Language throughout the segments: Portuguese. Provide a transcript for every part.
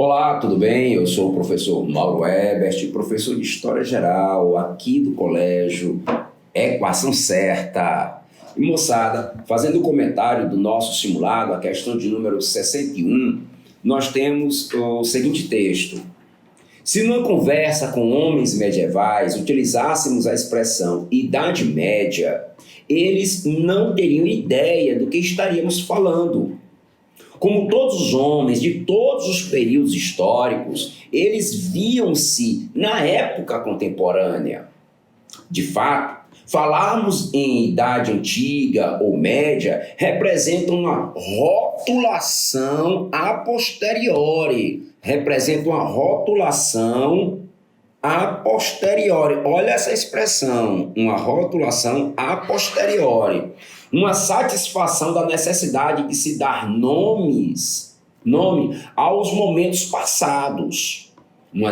Olá, tudo bem? Eu sou o professor Mauro Ebert, professor de História Geral aqui do Colégio Equação Certa. E moçada, fazendo o comentário do nosso simulado, a questão de número 61, nós temos o seguinte texto. Se numa conversa com homens medievais utilizássemos a expressão Idade Média, eles não teriam ideia do que estaríamos falando. Como todos os homens de todos os períodos históricos, eles viam-se na época contemporânea. De fato, falarmos em Idade Antiga ou Média representa uma rotulação a posteriori. Olha essa expressão, uma rotulação a posteriori. Uma satisfação da necessidade de se dar nome aos momentos passados. Uma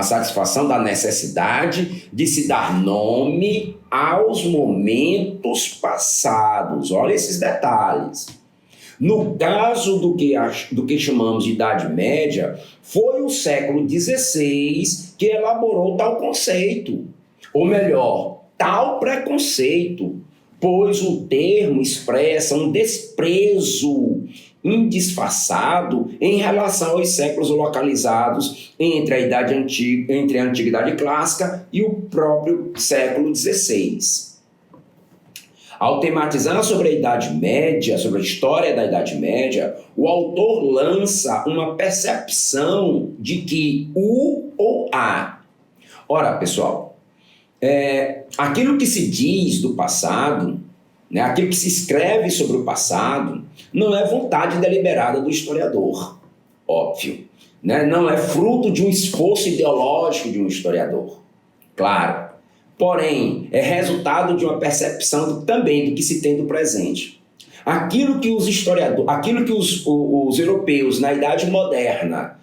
satisfação da necessidade de se dar nome aos momentos passados. Olha esses detalhes. No caso do que chamamos de Idade Média, foi o século XVI que elaborou tal conceito. Ou melhor, tal preconceito, pois o termo expressa um desprezo indisfarçado em relação aos séculos localizados entre a Antiguidade Clássica e o próprio século XVI. Ao tematizar sobre a Idade Média, sobre a história da Idade Média, o autor lança uma percepção de que o ou a. Ora, pessoal, aquilo que se diz do passado, aquilo que se escreve sobre o passado, não é vontade deliberada do historiador, óbvio. Não é fruto de um esforço ideológico de um historiador, claro. Porém, é resultado de uma percepção também do que se tem do presente. Aquilo que os europeus na Idade Moderna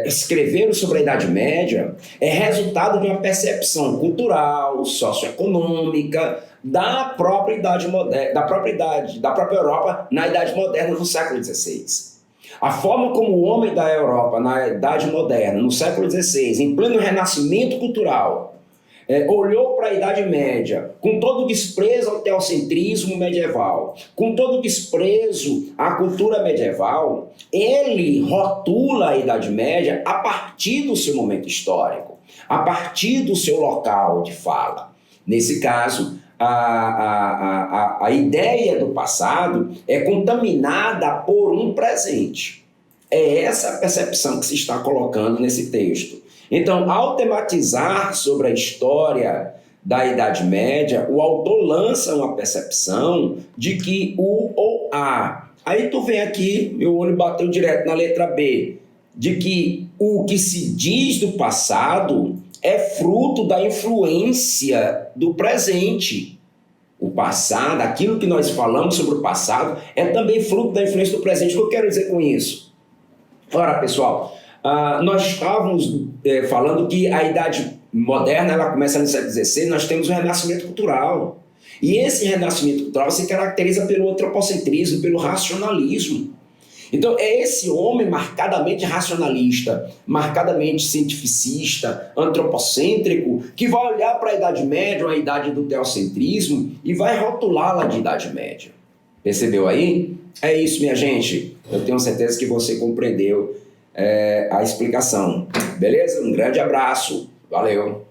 escreveram sobre a Idade Média é resultado de uma percepção cultural, socioeconômica da própria Europa na Idade Moderna no século XVI. A forma como o homem da Europa na Idade Moderna, no século XVI, em pleno renascimento cultural, olhou para a Idade Média com todo o desprezo ao teocentrismo medieval, com todo o desprezo à cultura medieval, ele rotula a Idade Média a partir do seu momento histórico, a partir do seu local de fala. Nesse caso, a ideia do passado é contaminada por um presente. É essa a percepção que se está colocando nesse texto. Então, ao tematizar sobre a história da Idade Média, o autor lança uma percepção de que o ou a. Aí tu vem aqui, meu olho bateu direto na letra B, de que o que se diz do passado é fruto da influência do presente. O passado, aquilo que nós falamos sobre o passado, é também fruto da influência do presente. O que eu quero dizer com isso? Ora, pessoal, nós estávamos falando que a Idade Moderna ela começa no século XVI, nós temos o Renascimento Cultural. E esse Renascimento Cultural se caracteriza pelo antropocentrismo, pelo racionalismo. Então, é esse homem marcadamente racionalista, marcadamente cientificista, antropocêntrico, que vai olhar para a Idade Média, a idade do teocentrismo, e vai rotulá-la de Idade Média. Percebeu aí? É isso, minha gente. Eu tenho certeza que você compreendeu a explicação. Beleza? Um grande abraço. Valeu!